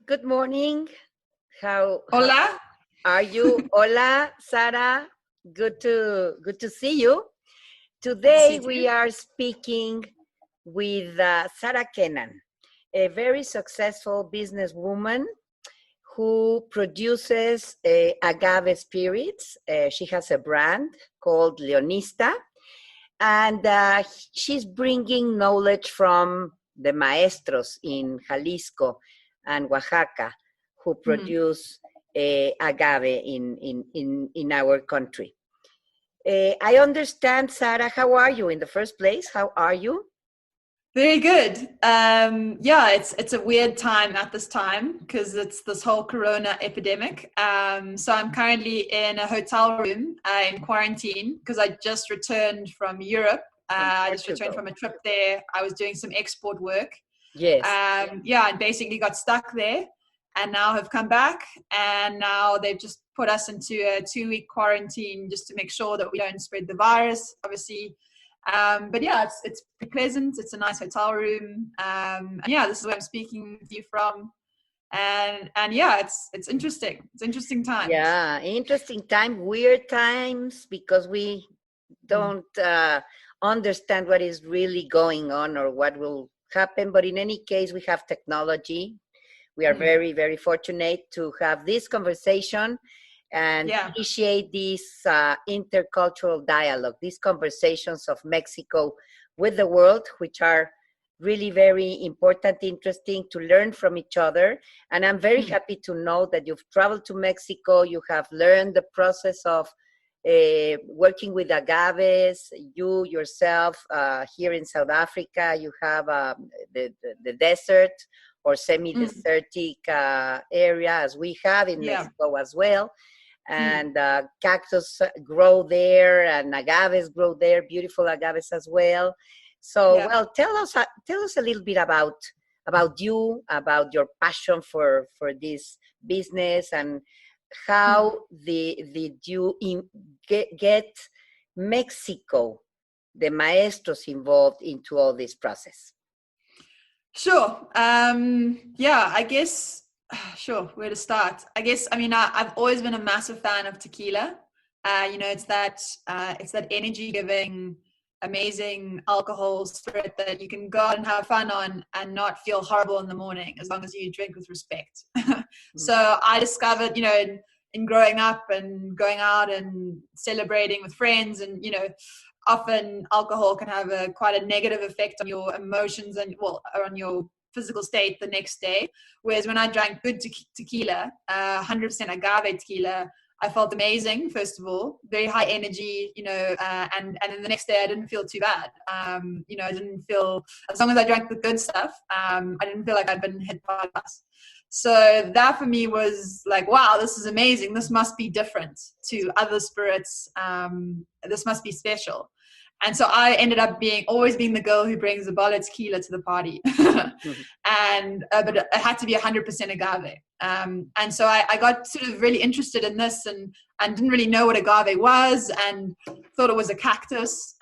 Good morning. How Hola. are you? Hola, Sara. Good to see you. Good to see Today you we too. are speaking with Sara Kennan, a very successful businesswoman who produces agave spirits. She has a brand called Leonista, and she's bringing knowledge from the maestros in Jalisco and Oaxaca who Mhm. produce agave in our country. I understand, Sarah. How are you in the first place? How are you? Very good. Yeah, it's a weird time at this time because it's this whole Corona epidemic. So I'm currently in a hotel room in quarantine because I just returned from Europe. From I just returned Portugal. from a trip there. I was doing some export work. Yes. Yeah, and basically got stuck there, and now have come back, and now they've just put us into a 2-week quarantine just to make sure that we don't spread the virus. Obviously. But yeah, it's pretty pleasant. It's a nice hotel room. And yeah, this is where I'm speaking with you from. And yeah, it's interesting. It's interesting times. Yeah, interesting time, weird times, because we Mm. don't understand what is really going on or what will happen. But in any case, we have technology. We are Mm. very, very fortunate to have this conversation and Yeah. initiate this intercultural dialogue, these conversations of Mexico with the world, which are really very important, interesting to learn from each other. And I'm very Mm. happy to know that you've traveled to Mexico, you have learned the process of working with agaves. You yourself here in South Africa, you have the desert or Mm. semi-desertic area as we have in Yeah. Mexico as well. Mm. And cactus grow there, and agaves grow there, beautiful agaves as well. So, Yeah. well, tell us a little bit about you, about your passion for this business, and Mm. how did you get Mexico, the maestros involved into all this process? Sure. Yeah, I guess, sure, where to start? I guess, I mean, I've always been a massive fan of tequila. It's that energy giving, amazing alcohol spirit that you can go out and have fun on and not feel horrible in the morning as long as you drink with respect. Mm. So I discovered, in growing up and going out and celebrating with friends and, often alcohol can have quite a negative effect on your emotions and on your physical state the next day. Whereas when I drank good tequila, 100% agave tequila, I felt amazing. First of all, very high energy, and then the next day I didn't feel too bad. I didn't feel, as long as I drank the good stuff, I didn't feel like I'd been hit by a bus. So that for me was like, wow, this is amazing. This must be different to other spirits. This must be special. And so I ended up always being the girl who brings a bottle of tequila to the party. And but it had to be 100% agave. And so I got sort of really interested in this and didn't really know what agave was and thought it was a cactus,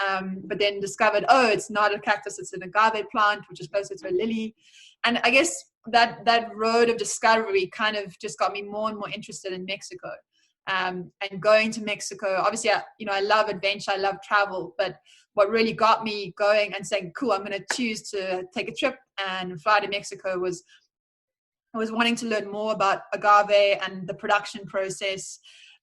but then discovered, oh, it's not a cactus, it's an agave plant, which is closer to a lily. And I guess that road of discovery kind of just got me more and more interested in Mexico. And going to Mexico, obviously, I love adventure, I love travel, but what really got me going and saying, cool, I'm going to choose to take a trip and fly to Mexico was I was wanting to learn more about agave and the production process.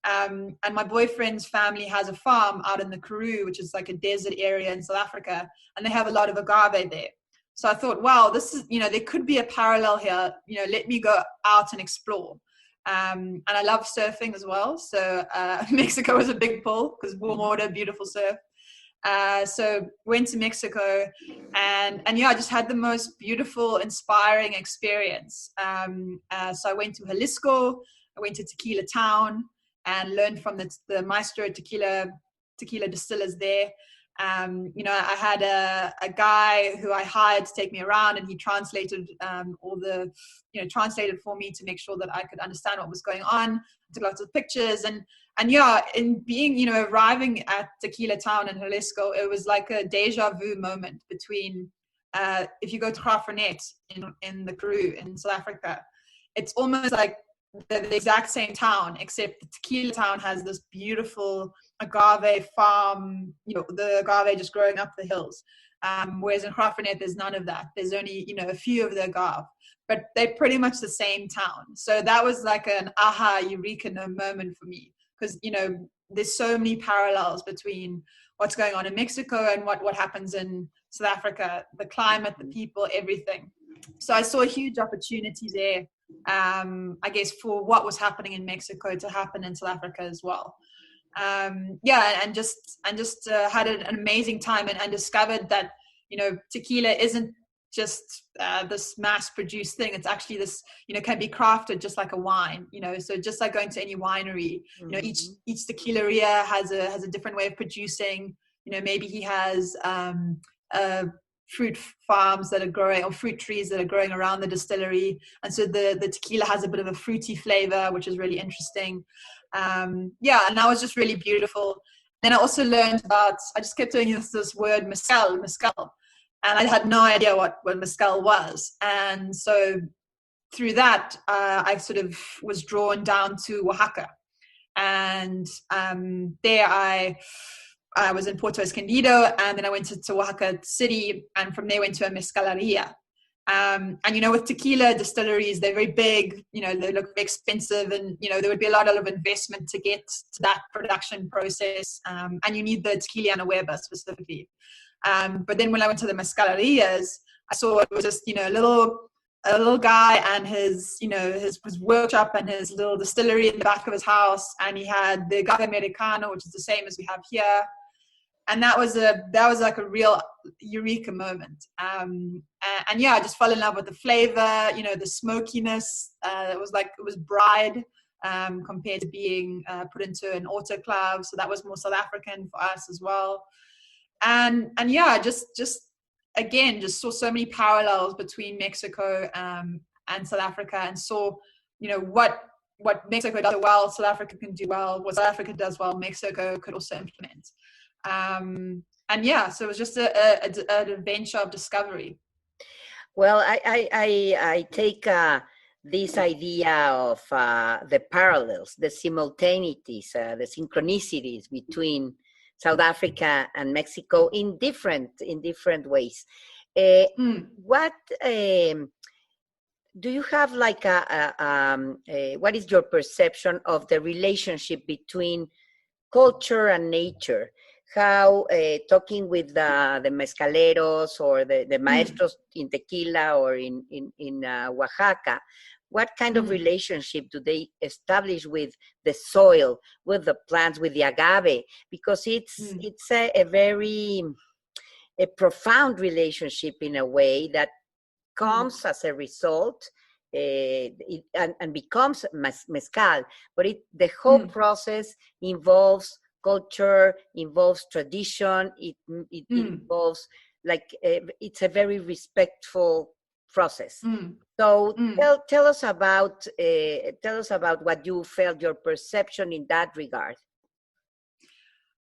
And my boyfriend's family has a farm out in the Karoo, which is like a desert area in South Africa, and they have a lot of agave there. So I thought, wow, this is, there could be a parallel here. Let me go out and explore. And I love surfing as well. So Mexico was a big pull because warm water, beautiful surf. So went to Mexico and yeah, I just had the most beautiful, inspiring experience. So I went to Jalisco, I went to Tequila Town and learned from the maestro tequila distillers there. I had a guy who I hired to take me around, and he translated translated for me to make sure that I could understand what was going on. I took lots of pictures, and yeah, in being, arriving at Tequila Town in Jalisco, it was like a deja vu moment between, if you go to Graafrenet in the Karoo in South Africa, it's almost like the exact same town, except the tequila town has this beautiful agave farm, the agave just growing up the hills. Whereas in Graaff-Reinet, there's none of that. There's only, a few of the agave, but they're pretty much the same town. So that was like an aha, eureka moment for me, because, there's so many parallels between what's going on in Mexico and what happens in South Africa, the climate, the people, everything. So I saw a huge opportunity there, I guess, for what was happening in Mexico to happen in South Africa as well. And just had an amazing time and discovered that, tequila isn't just this mass-produced thing. It's actually this, can be crafted just like a wine, so just like going to any winery, each tequileria has a different way of producing. Maybe he has fruit farms that are growing, or fruit trees that are growing around the distillery, and so the tequila has a bit of a fruity flavor, which is really interesting. And that was just really beautiful. Then I also learned about, I just kept doing this word mezcal, and I had no idea what mezcal was. And so through that, I sort of was drawn down to Oaxaca. And there I was in Puerto Escondido, and then I went to Oaxaca City, and from there went to a mezcaleria. And, with tequila distilleries, they're very big, they look very expensive, and, there would be a lot of investment to get to that production process. And you need the tequila and hueva specifically. But then when I went to the mezcalerias, I saw it was just, a little guy and his workshop and his little distillery in the back of his house. And he had the agave americano, which is the same as we have here. And that was like a real eureka moment. I just fell in love with the flavor, the smokiness. It was dried compared to being put into an autoclave. So that was more South African for us as well. And just again, just saw so many parallels between Mexico and South Africa, and saw, what Mexico does well, South Africa can do well. What South Africa does well, Mexico could also implement. So it was just an adventure of discovery. Well, I take this idea of the parallels, the simultaneities, the synchronicities between South Africa and Mexico in different ways. What do you have, like what is your perception of the relationship between culture and nature? How talking with the mezcaleros or the maestros in tequila or in Oaxaca, what kind of relationship do they establish with the soil, with the plants, with the agave? Because it's a very profound relationship in a way that comes as a result and becomes mezcal. But the whole process involves culture, involves tradition. It involves, like, it's a very respectful process. So tell us about what you felt, your perception in that regard.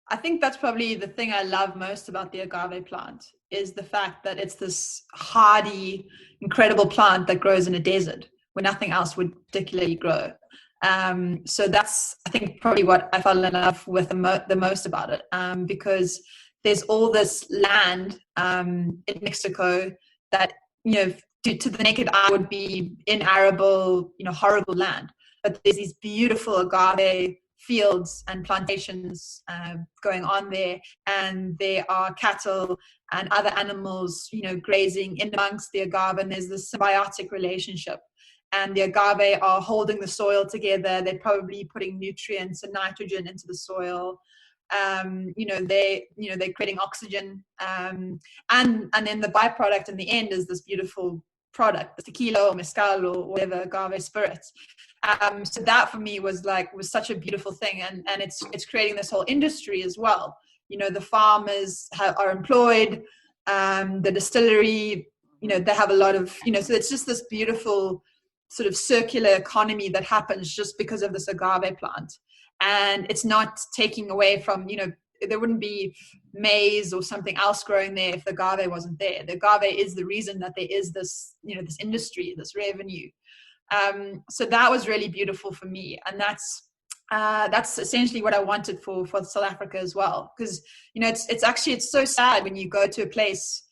I think that's probably the thing I love most about the agave plant, is the fact that it's this hardy, incredible plant that grows in a desert where nothing else would particularly grow. So that's, I think, probably what I fell in love with the most about it, because there's all this land in Mexico that, to the naked eye would be inarable, horrible land. But there's these beautiful agave fields and plantations going on there, and there are cattle and other animals, grazing in amongst the agave, and there's this symbiotic relationship. And the agave are holding the soil together. They're probably putting nutrients and nitrogen into the soil. They're creating oxygen, and then the byproduct in the end is this beautiful product, the tequila or mezcal or whatever agave spirits. So that for me was such a beautiful thing, and it's creating this whole industry as well. The farmers are employed, the distillery, they have a lot of, so it's just this beautiful sort of circular economy that happens just because of this agave plant. And it's not taking away from, there wouldn't be maize or something else growing there if the agave wasn't there. The agave is the reason that there is this, this industry, this revenue. So that was really beautiful for me, and that's essentially what I wanted for South Africa as well. Because it's so sad when you go to a place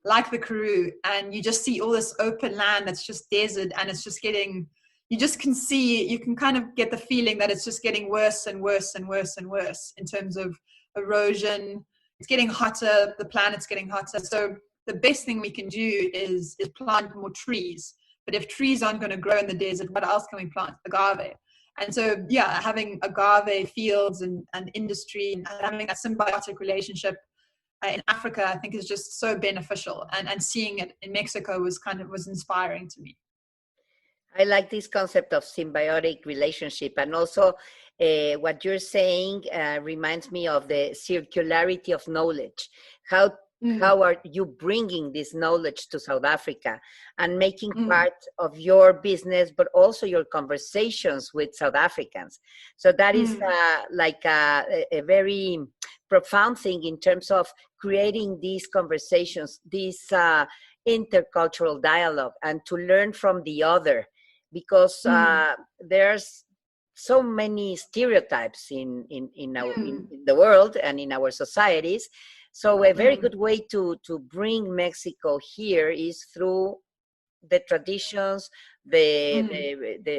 like the Karoo and you just see all this open land that's just desert, and it's just getting, you can kind of get the feeling that it's just getting worse and worse and worse and worse in terms of erosion. It's getting hotter, the planet's getting hotter. So the best thing we can do is plant more trees. But if trees aren't going to grow in the desert, what else can we plant? Agave. And so, yeah, having agave fields and industry and having that symbiotic relationship in Africa, I think is just so beneficial. And seeing it in Mexico was inspiring to me. I like this concept of symbiotic relationship, and also what you're saying reminds me of the circularity of knowledge. How are you bringing this knowledge to South Africa and making part of your business, but also your conversations with South Africans? So that is like a very profound thing in terms of creating these conversations, this intercultural dialogue, and to learn from the other, because there's so many stereotypes in the world and in our societies. So a very good way to bring Mexico here is through the traditions, the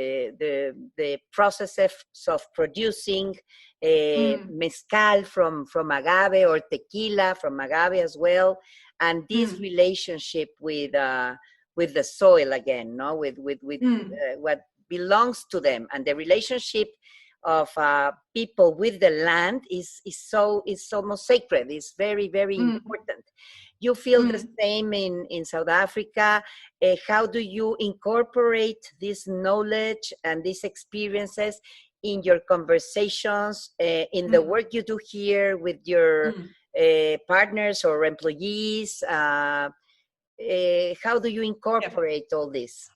processes of producing mezcal from agave, or tequila from agave as well, and this relationship with the soil again, no, with what belongs to them, and the relationship of people with the land is almost sacred. It's very, very important. You feel the same in South Africa? How do you incorporate this knowledge and these experiences in your conversations, in the work you do here with your partners or employees? How do you incorporate all this?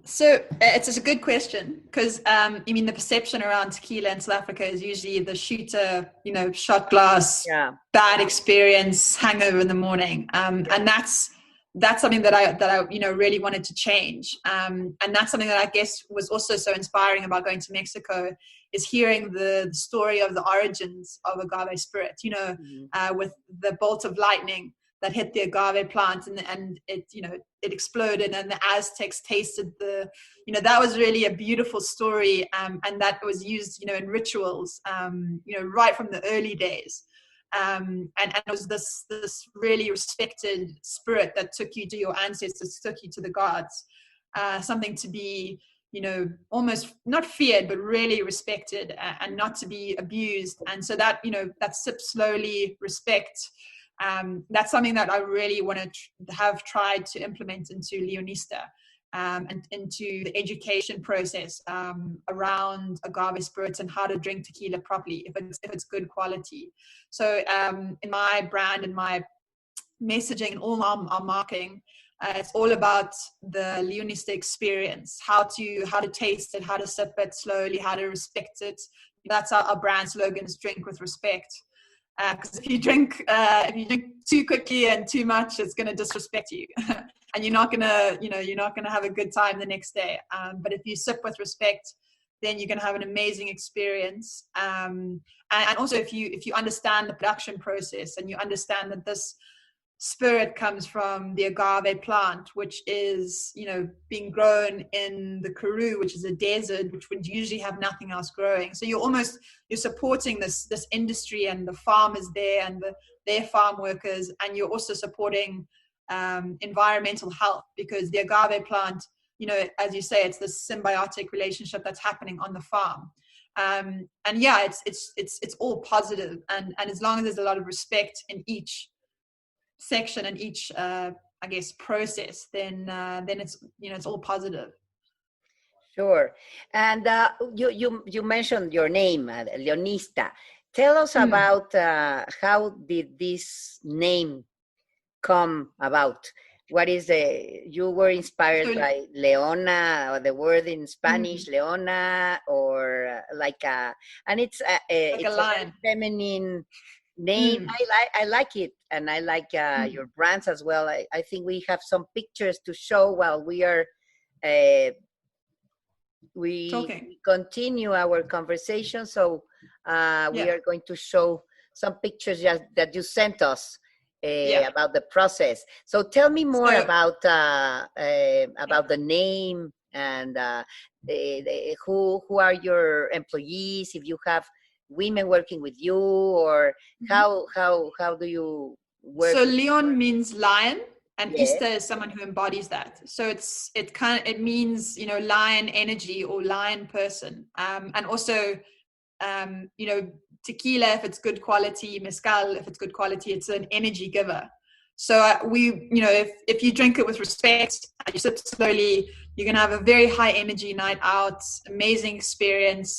So it's a good question, because I mean, the perception around tequila in South Africa is usually the shooter, shot glass, bad experience, hangover in the morning, and that's something that I really wanted to change, and that's something that I guess was also so inspiring about going to Mexico, is hearing the story of the origins of agave spirit, with the bolt of lightning that hit the agave plant, and it it exploded, and the Aztecs tasted that was really a beautiful story, and that was used in rituals right from the early days, and it was this really respected spirit that took you to your ancestors, took you to the gods, something to be almost not feared, but really respected, and not to be abused. And so that that sip slowly, respect, that's something that I really want to have tried to implement into Leonista, and into the education process around agave spirits and how to drink tequila properly if it's good quality. So in my brand and my messaging and all our marketing, it's all about the Leonista experience, how to taste it, how to sip it slowly, how to respect it. That's our brand slogan, is drink with respect. Because if you drink too quickly and too much, it's going to disrespect you, and you're not going to have a good time the next day. But if you sip with respect, then you're going to have an amazing experience. And also, if you understand the production process, and you understand that this spirit comes from the agave plant, which is being grown in the Karoo, which is a desert, which would usually have nothing else growing. So you're supporting this industry and the farmers there and their farm workers, and you're also supporting environmental health, because the agave plant, as you say, it's this symbiotic relationship that's happening on the farm. And yeah, it's all positive, and as long as there's a lot of respect in each section and each I guess process, then it's it's all positive. Sure. And you mentioned your name, Leonista. Tell us about how did this name come about? What is you were inspired by Leona, or the word in Spanish, Leona, or and it's like it's a very feminine name. I like it, and I like your brands as well. I think we have some pictures to show while we are talking. we continue our conversation. So we Yeah. are going to show some pictures that you sent us Yeah. about the process. So tell me more So about the name and who are your employees, if you have women working with you, or Mhm. how do you work So with? Leon means lion, and Yeah. Ista is someone who embodies that. So it means, you know, lion energy or lion person, and also, you know, tequila if it's good quality, mezcal if it's good quality, it's an energy giver. So we, you know, if you drink it with respect, you sip slowly, you're gonna have a very high energy night out, amazing experience,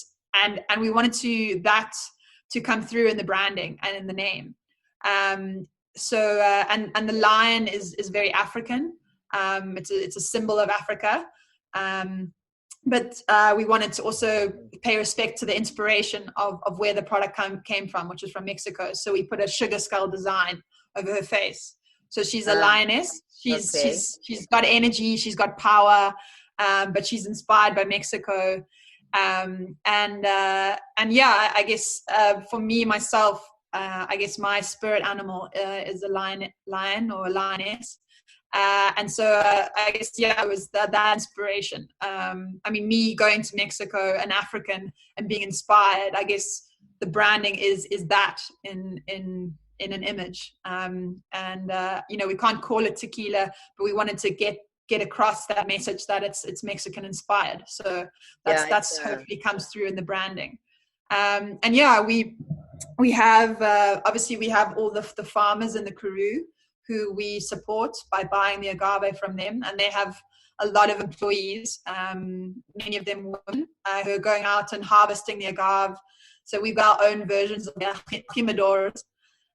and we wanted to come through in the branding and in the name. Um, so and the lion is very African. It's a symbol of Africa. But we wanted to also pay respect to the inspiration of where the product came from, which is from Mexico. So we put a sugar skull design over her face. So she's a lioness. Okay. She's got energy. She's got power, but she's inspired by Mexico. And yeah, I guess for me myself, I guess my spirit animal is a lion or a lioness. And so I guess, yeah, it was that inspiration. I mean, me going to Mexico, an African, and being inspired, I guess the branding is that in an image. And you know, we can't call it tequila, but we wanted to get across that message that it's Mexican inspired. So Yeah, that's hopefully comes through in the branding. And yeah, we have obviously we have all the farmers in the Karoo who we support by buying the agave from them, and they have a lot of employees, many of them women, who are going out and harvesting the agave. So we've got our own versions of the jimadores.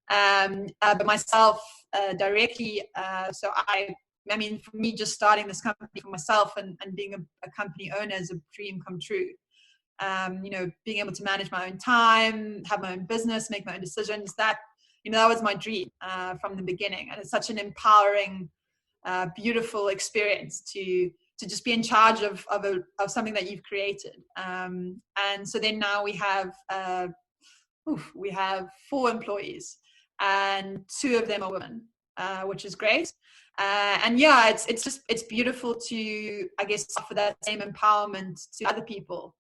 But myself directly, so I mean, for me, just starting this company for myself and being a company owner is a dream come true. You know, being able to manage my own time, have my own business, make my own decisions, that, you know, that was my dream from the beginning. And it's such an empowering, beautiful experience to just be in charge of something that you've created. And so then now we have 4 employees, and 2 of them are women, which is great. And yeah, it's beautiful to, I guess, offer that same empowerment to other people,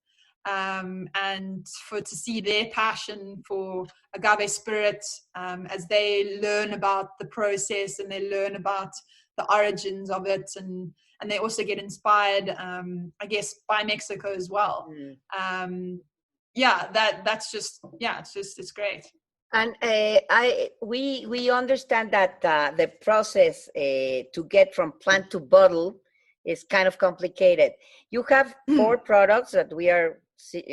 and to see their passion for agave spirit, as they learn about the process and they learn about the origins of it, and they also get inspired, I guess, by Mexico as well. Yeah, that's just, yeah, it's great. And we understand that the process to get from plant to bottle is kind of complicated. You have 4 products that we are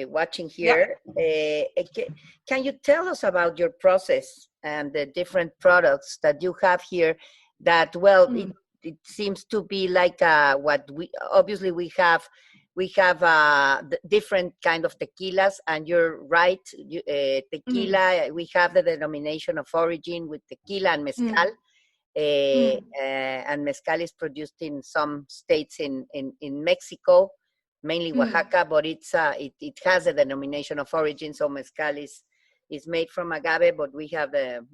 watching here. Yep. Can you tell us about your process and the different products that you have here? That, well, it seems to be like what we obviously we have different kind of tequilas, and you're right, tequila, we have the denomination of origin with tequila and mezcal. And mezcal is produced in some states in Mexico, mainly Oaxaca, but it has a denomination of origin. So mezcal is made from agave, but we have the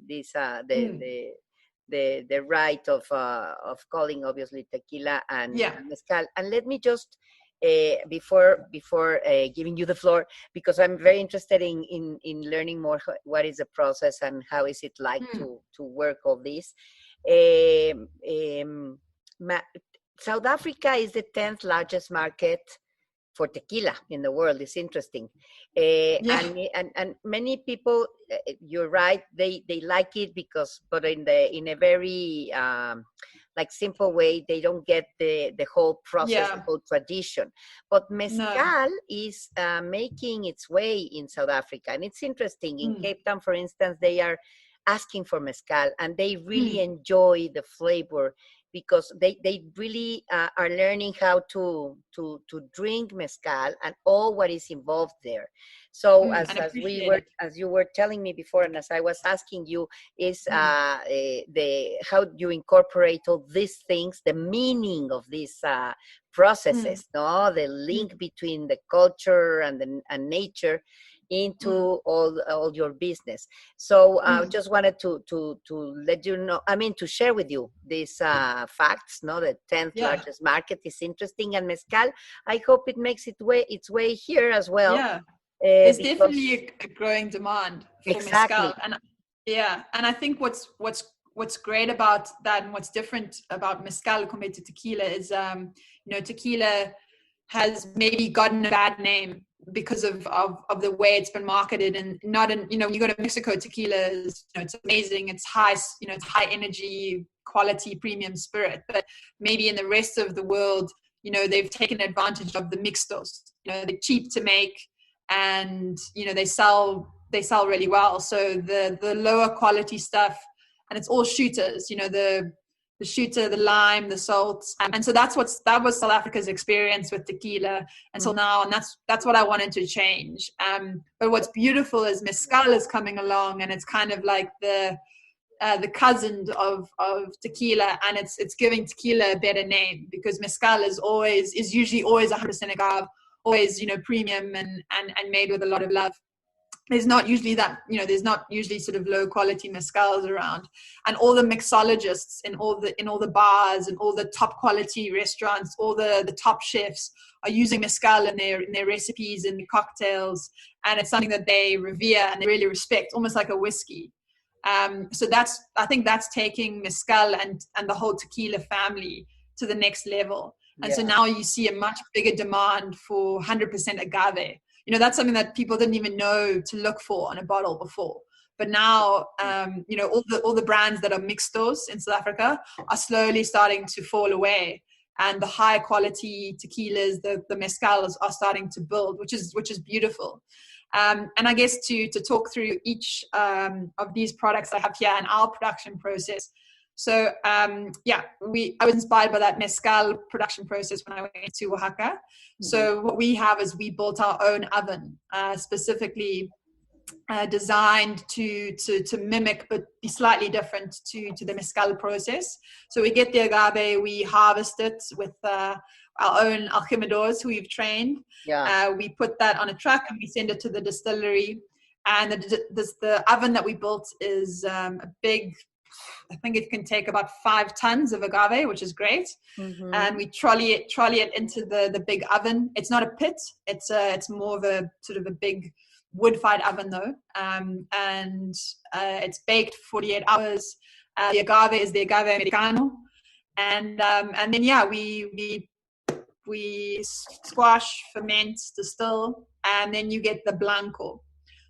right of calling obviously tequila and mezcal. And let me just before giving you the floor, because I'm very interested in learning more what is the process and how is it like to work all this. South Africa is the 10th largest market for tequila in the world. It's interesting. And many people, you're right, they like it but in a very like simple way, they don't get the whole process, the whole tradition. But mezcal is making its way in South Africa. And it's interesting. In Cape Town, for instance, they are asking for mezcal, and they really enjoy the flavor because they really are learning how to drink mezcal and all what is involved there. So as you were telling me before, and as I was asking you, is the how you incorporate all these things, the meaning of these processes, no, the link between the culture and nature into all your business. So I just wanted to let you know, I mean, to share with you these facts, no, the 10th largest market is interesting, and mezcal, I hope it makes its way here as well. Yeah, there's definitely a growing demand for mezcal. And and I think what's great about that, and what's different about mezcal compared to tequila is tequila has maybe gotten a bad name because of the way it's been marketed, and not in, when you go to Mexico, tequila is, it's amazing, it's high, it's high energy, quality, premium spirit. But maybe in the rest of the world, they've taken advantage of the mixtos. They're cheap to make, and they sell really well. So the lower quality stuff, and it's all shooters, the shooter, the lime, the salts, and so that was South Africa's experience with tequila until now, and that's what I wanted to change. But what's beautiful is mezcal is coming along, and it's kind of like the cousin of tequila, and it's giving tequila a better name, because mezcal is usually always 100% agave, always premium and made with a lot of love. There's not usually sort of low quality mezcals around, and all the mixologists in all the bars and all the top quality restaurants, all the top chefs are using mezcal in their recipes and cocktails, and it's something that they revere and they really respect, almost like a whiskey. So I think that's taking mezcal and the whole tequila family to the next level. And so now you see a much bigger demand for 100% agave. That's something that people didn't even know to look for on a bottle before. But now, all the brands that are mixtos in South Africa are slowly starting to fall away, and the high quality tequilas, the mezcals are starting to build, which is beautiful. And I guess to talk through each of these products I have here and our production process. So I was inspired by that mezcal production process when I went to Oaxaca. So what we have is we built our own oven, specifically designed to mimic but be slightly different to the mezcal process. So we get the agave, we harvest it with our own alchemidors who we've trained. We put that on a truck and we send it to the distillery. And the oven that we built is a big, I think it can take about 5 tons of agave, which is great. And we trolley it into the big oven. It's not a pit. It's more of a sort of a big wood-fired oven though. And it's baked 48 hours. The agave is the agave americano. And then we squash, ferment, distill, and then you get the blanco.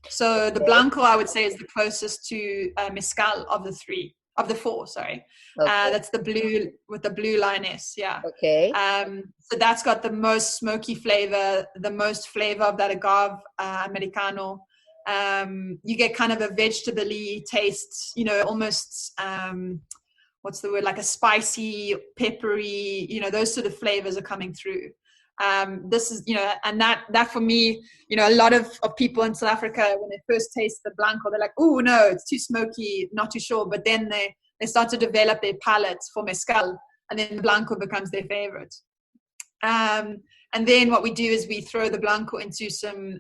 So the blanco, I would say, is the closest to mezcal of the four. Sorry, that's the blue with the blue lioness. Yeah. Okay. So that's got the most smoky flavor, the most flavor of that agave americano. You get kind of a vegetable-y taste, almost what's the word, like a spicy, peppery, those sort of flavors are coming through. This is, and that for me, a lot of people in South Africa, when they first taste the blanco, they're like, oh no, it's too smoky, not too sure. But then they start to develop their palates for mezcal, and then the blanco becomes their favorite. And then what we do is we throw the blanco into some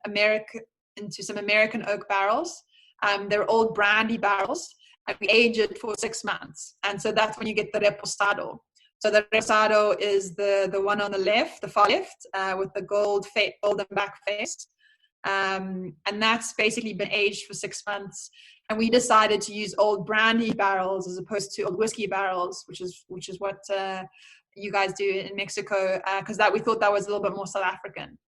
American oak barrels. They're old brandy barrels, and we age it for 6 months. And so that's when you get the reposado. So the reposado is the one on the left, the far left, with the golden back face. And that's basically been aged for 6 months. And we decided to use old brandy barrels as opposed to old whiskey barrels, which is what you guys do in Mexico, because we thought that was a little bit more South African.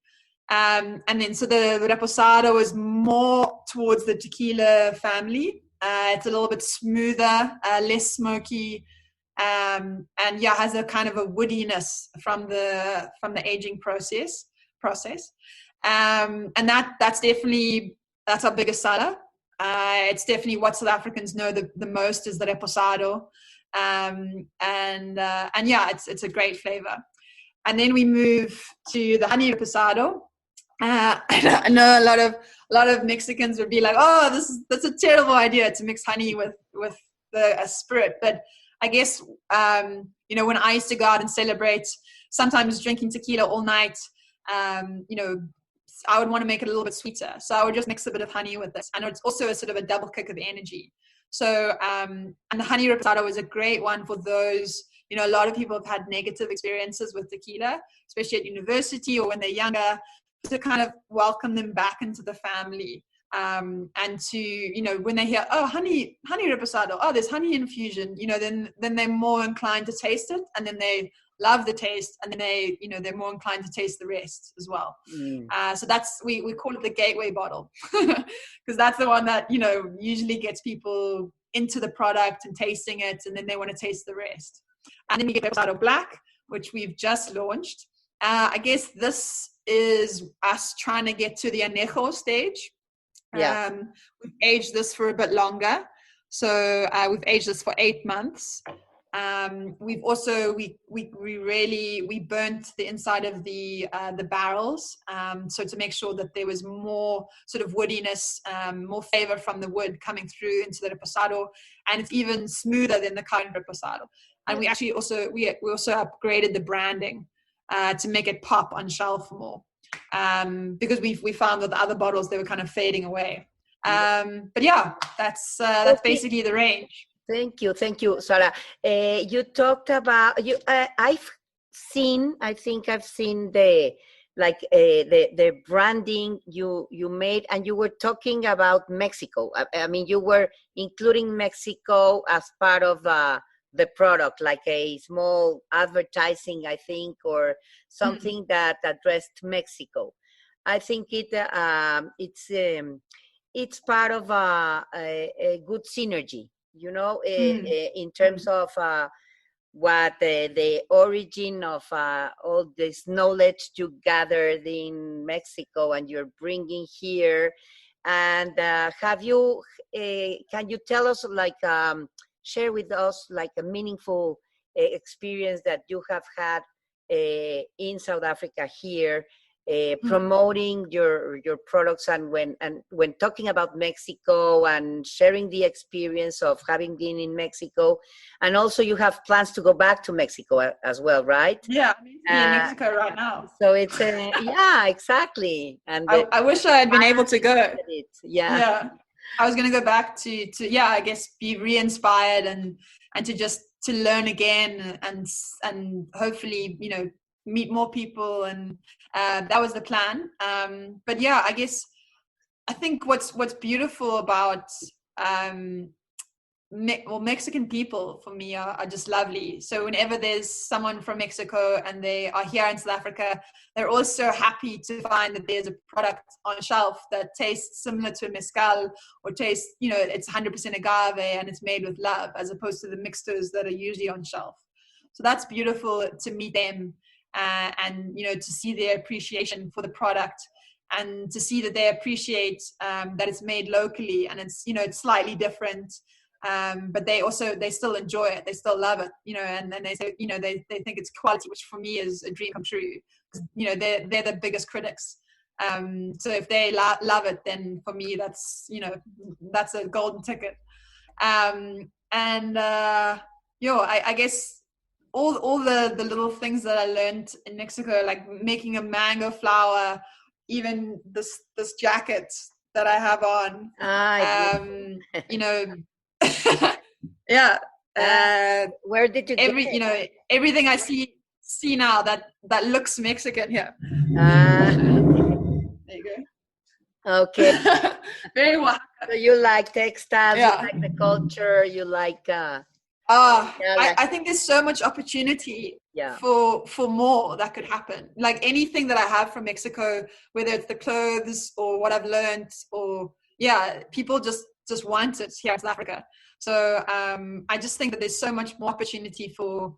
And then so the reposado is more towards the tequila family. It's a little bit smoother, less smoky. And has a kind of a woodiness from the aging process. And that's our biggest seller. It's definitely what South Africans know the most is the reposado. And yeah, it's a great flavor. And then we move to the honey reposado. I know a lot of Mexicans would be like, "Oh, that's a terrible idea to mix honey with a spirit." But I guess when I used to go out and celebrate, sometimes drinking tequila all night, I would want to make it a little bit sweeter, so I would just mix a bit of honey with this, and it's also a sort of a double kick of energy. So and the honey reposado is a great one for those. A lot of people have had negative experiences with tequila, especially at university or when they're younger, to kind of welcome them back into the family. And to, when they hear, oh, honey reposado, oh, there's honey infusion, then they're more inclined to taste it, and then they love the taste, and then they're more inclined to taste the rest as well. So that's, we call it the gateway bottle, because that's the one that, usually gets people into the product and tasting it, and then they want to taste the rest. And then you get reposado black, which we've just launched. I guess this is us trying to get to the añejo stage. Yeah. We've aged this for a bit longer. So we've aged this for 8 months. We've also, we burnt the inside of the barrels. So to make sure that there was more sort of woodiness, more flavor from the wood coming through into the reposado. And it's even smoother than the current reposado. And we actually also, we also upgraded the branding to make it pop on shelf more. Because we found that the other bottles, they were kind of fading away. But yeah, that's basically the range. Thank you, Sarah. You talked about I think I've seen the branding you made, and you were talking about Mexico. I mean, you were including Mexico as part of the product, like a small advertising, I think, or something that addressed Mexico. I think it's part of a good synergy, in terms of what the origin of all this knowledge you gathered in Mexico and you're bringing here. And can you tell us, share with us a meaningful experience that you have had in South Africa here, promoting your products, and when talking about Mexico and sharing the experience of having been in Mexico, and also you have plans to go back to Mexico as well, right? Yeah, I'm in Mexico right now. So it's yeah, exactly. And I wish I had been able to go. Yeah. I was going to go back to I guess be re-inspired and to learn again and hopefully, meet more people, and that was the plan. But yeah, I guess I think what's beautiful about Mexican people for me are just lovely. So whenever there's someone from Mexico and they are here in South Africa, they're also happy to find that there's a product on shelf that tastes similar to a mezcal, or tastes, it's 100% agave and it's made with love, as opposed to the mixtures that are usually on shelf. So that's beautiful to meet them, and to see their appreciation for the product, and to see that they appreciate that it's made locally, and it's it's slightly different. But they still enjoy it. They still love it, and then they say, they think it's quality, which for me is a dream come true. They're the biggest critics. So if they love it, then for me, that's a golden ticket. I guess all the little things that I learned in Mexico, like making a mango flower, even this jacket that I have on, yeah. Where did you get it? Everything I see now that looks Mexican here. There you go. Okay. Very well. So you like textiles, you like the culture, you like I think there's so much opportunity for more that could happen. Like anything that I have from Mexico, whether it's the clothes or what I've learned, or people just want it here in South Africa. So I just think that there's so much more opportunity for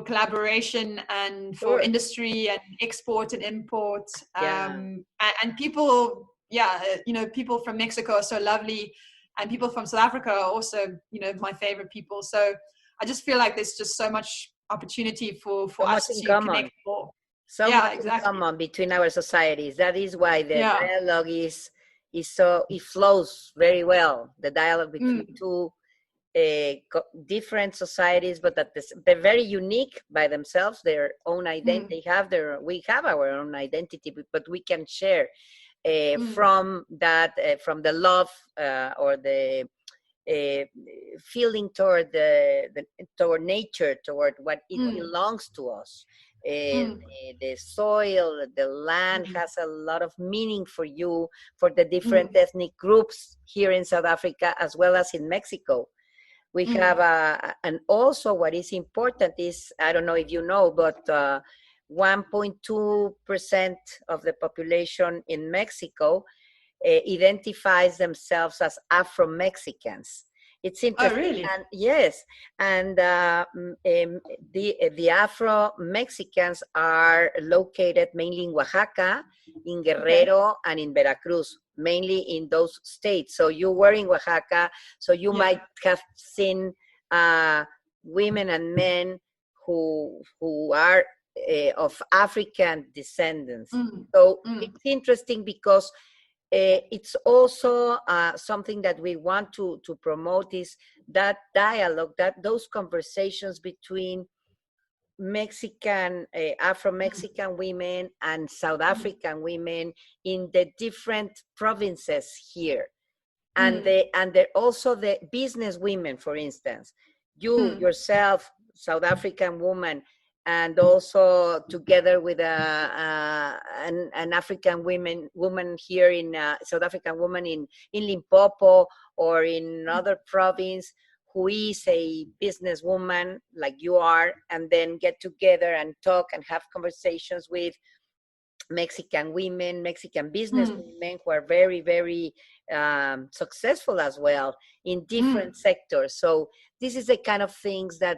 collaboration and for industry and export and import. And people, people from Mexico are so lovely, and people from South Africa are also, my favorite people. So I just feel like there's just so much opportunity for So much us in to common. connect more. So Yeah, much in exactly. common between our societies. That is why the Yeah. dialogue is so, it flows very well. The dialogue between Mm, two different societies, but they're very unique by themselves. Their own mm, identity. We have our own identity, but we can share mm, from that, from the love or the uh, feeling toward toward nature, toward what it mm, belongs to us. mm, The soil, the land mm, has a lot of meaning for you, for the different mm, ethnic groups here in South Africa as well as in Mexico. We have mm. and also what is important is, I don't know if you know, but 1.2% of the population in Mexico identifies themselves as Afro-Mexicans. It's Oh, interesting, really? and yes, and the Afro-Mexicans are located mainly in Oaxaca, in Okay. Guerrero, and in Veracruz, mainly in those states. So you were in Oaxaca, so you Yeah. might have seen women and men who are of African descendants. Mm, So mm, it's interesting because it's also something that we want to promote is that dialogue, that those conversations between Mexican, mm, Afro-Mexican women and South mm, African women in the different provinces here. And mm, they're also the business women, for instance, you mm, yourself, South African woman, and also together with an African woman here in South African woman in Limpopo or in another province who is a businesswoman like you are, and then get together and talk and have conversations with Mexican women, Mexican business mm, women who are very, very successful as well in mm, different sectors. So this is the kind of things that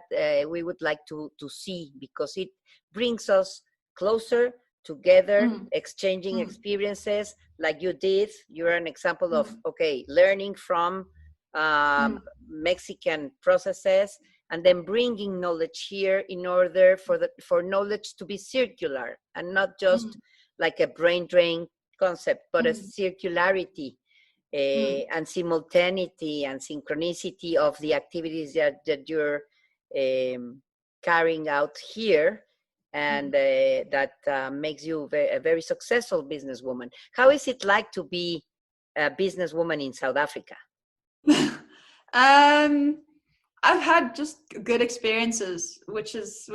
we would like to see, because it brings us closer together, mm, exchanging mm, experiences like you did. You're an example of, mm, okay, learning from um, mm, Mexican processes and then bringing knowledge here in order for knowledge to be circular and not just mm, like a brain drain concept, but a mm, circularity mm, and simultaneity and synchronicity of the activities that you're um, carrying out here, and mm. that makes you a very successful businesswoman. How is it like to be a businesswoman in South Africa? um, I've had just good experiences, which is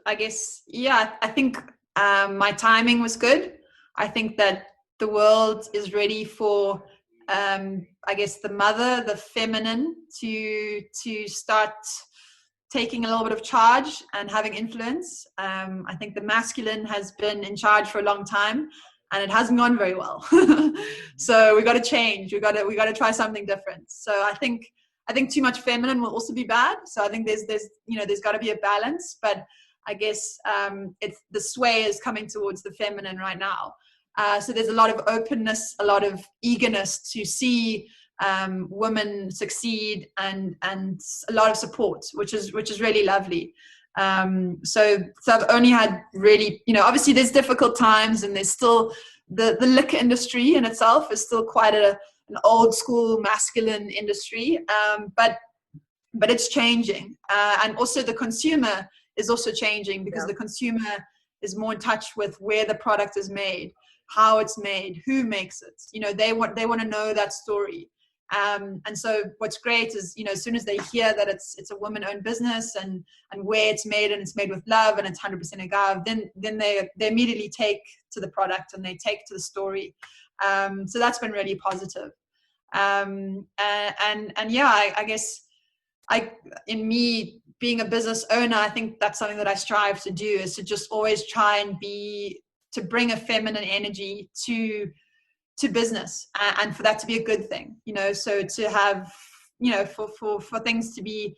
I guess, yeah, I think my timing was good. I think that the world is ready for I guess the mother, the feminine, to start taking a little bit of charge and having influence. I think the masculine has been in charge for a long time, and it hasn't gone very well. So we got to change. We got to try something different. So I think too much feminine will also be bad. So I think there's got to be a balance. But I guess it's the sway is coming towards the feminine right now. So there's a lot of openness, a lot of eagerness to see women succeed, and a lot of support, which is really lovely. So I've only had really, obviously there's difficult times, and there's still the liquor industry in itself is still quite an old school masculine industry, but it's changing, and also the consumer is also changing, because Yeah. the consumer is more in touch with where the product is made, how it's made, who makes it. They want to know that story. And so what's great is, as soon as they hear that it's a woman-owned business, and where it's made, and it's made with love, and it's 100% agave, then they immediately take to the product, and they take to the story. So that's been really positive. And yeah, I guess in me being a business owner, I think that's something that I strive to do, is to just always try and to bring a feminine energy to business, and for that to be a good thing, so to have, for things to be,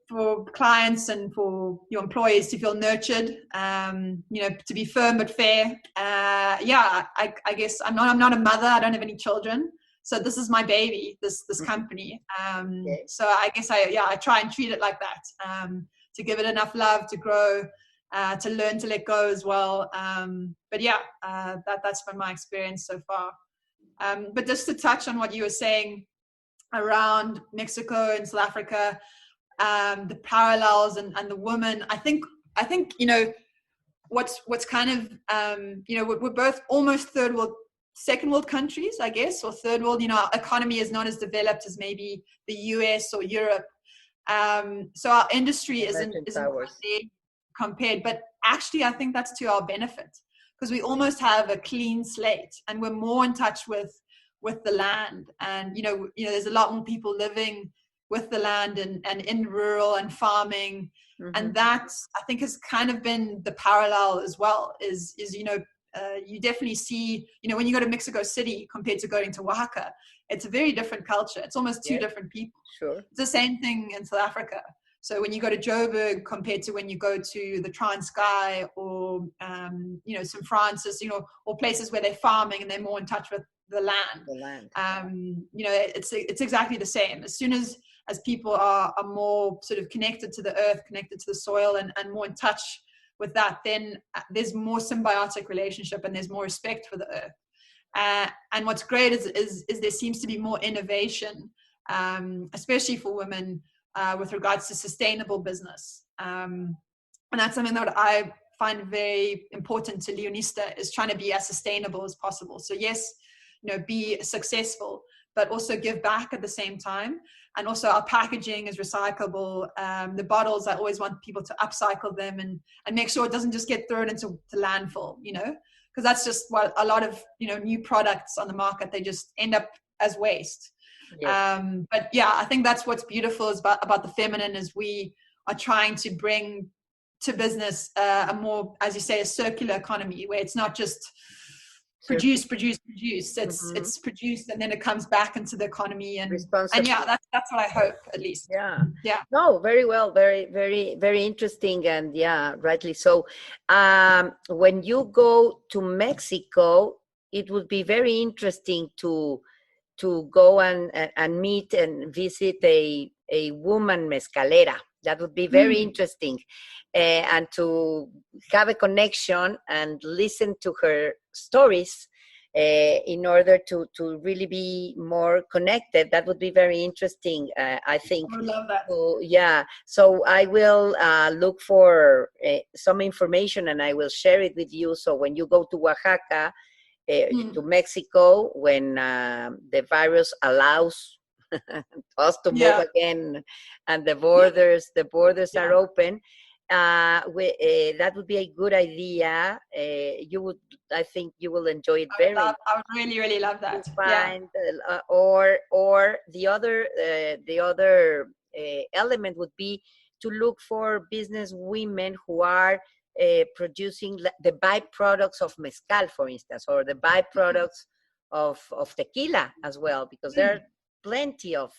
for clients and for your employees to feel nurtured, to be firm but fair. Yeah, I guess I'm not a mother. I don't have any children. So this is my baby, this company. So I guess I try and treat it like that, to give it enough love to grow, to learn to let go as well. But yeah, that's been my experience so far. But just to touch on what you were saying around Mexico and South Africa, the parallels and the woman, I think what's kind of we're both almost second world countries, I guess, or third world. Our economy is not as developed as maybe the US or Europe, so our industry isn't compared. But actually, I think that's to our benefit, because we almost have a clean slate, and we're more in touch with the land. And there's a lot more people living with the land and in rural and farming. And that, I think, has kind of been the parallel as well, is you definitely see, when you go to Mexico City compared to going to Oaxaca, it's a very different culture. It's almost two different people. Sure. It's the same thing in South Africa. So when you go to Joburg compared to when you go to the Transkei or St. Francis, or places where they're farming and they're more in touch with the land. It's exactly the same. As soon as people are more sort of connected to the earth, connected to the soil, and more in touch with that, then there's more symbiotic relationship and there's more respect for the earth. And what's great is there seems to be more innovation, especially for women, with regards to sustainable business. And that's something that I find very important to Leonista, is trying to be as sustainable as possible. So yes, be successful, but also give back at the same time. And also our packaging is recyclable. The bottles, I always want people to upcycle them and make sure it doesn't just get thrown into landfill, because that's just what a lot of, new products on the market, they just end up as waste. Yes. But yeah, I think that's what's beautiful is about the feminine, is we are trying to bring to business a more, as you say, a circular economy, where it's not just produce. It's produced and then it comes back into the economy, and yeah, that's what I hope, at least. Yeah. No, very well, very, very, very interesting, and yeah, rightly so. When you go to Mexico, it would be very interesting to go and meet and visit a woman mezcalera. That would be very interesting, and to have a connection and listen to her stories in order to really be more connected. That would be very interesting, I think. I would love that. So, yeah, so I will look for some information and I will share it with you. So when you go to Oaxaca, to Mexico, when the virus allows us to move again and the borders are open, that would be a good idea. I think you will enjoy it very much. I would really, really love that. Find, or the other element would be to look for business women who are producing the byproducts of mezcal, for instance, or the byproducts of tequila as well, because there are plenty of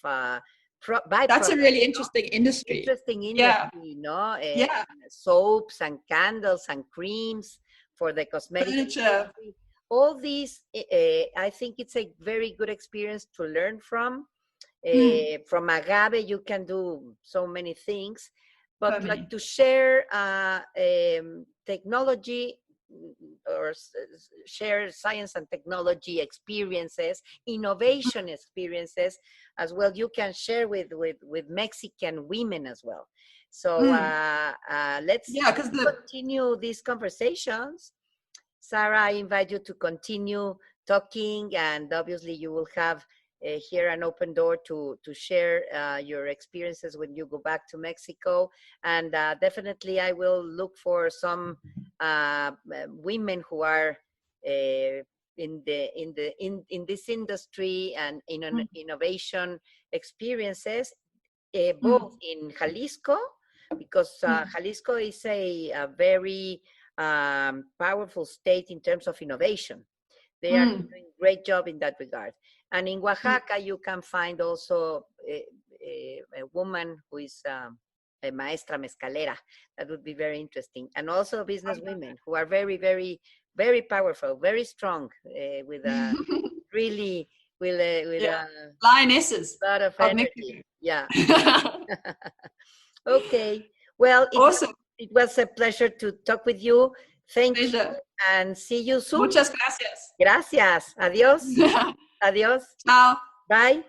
that's a really interesting industry. Soaps and candles and creams for the cosmetic industry. All these, I think it's a very good experience to learn from. From agave, you can do so many things, but like to share technology or share science and technology experiences, innovation experiences as well. You can share with Mexican women as well. So let's continue these conversations. Sarah, I invite you to continue talking, and obviously you will have here an open door to share your experiences when you go back to Mexico. And definitely I will look for some women who are in this industry and in innovation experiences, both in Jalisco, because Jalisco is a very powerful state in terms of innovation. They are doing a great job in that regard. And in Oaxaca, you can find also a woman who is a maestra mezcalera. That would be very interesting. And also business women who are very, very, very powerful, very strong, with with Yeah. a Lionesses lot of of energy. Yeah. Mexico. Okay. Well, Awesome. it was a pleasure to talk with you. Thank you, Pleasure. and see you soon. Muchas gracias. Gracias. Adiós. Adiós. Ciao. Bye.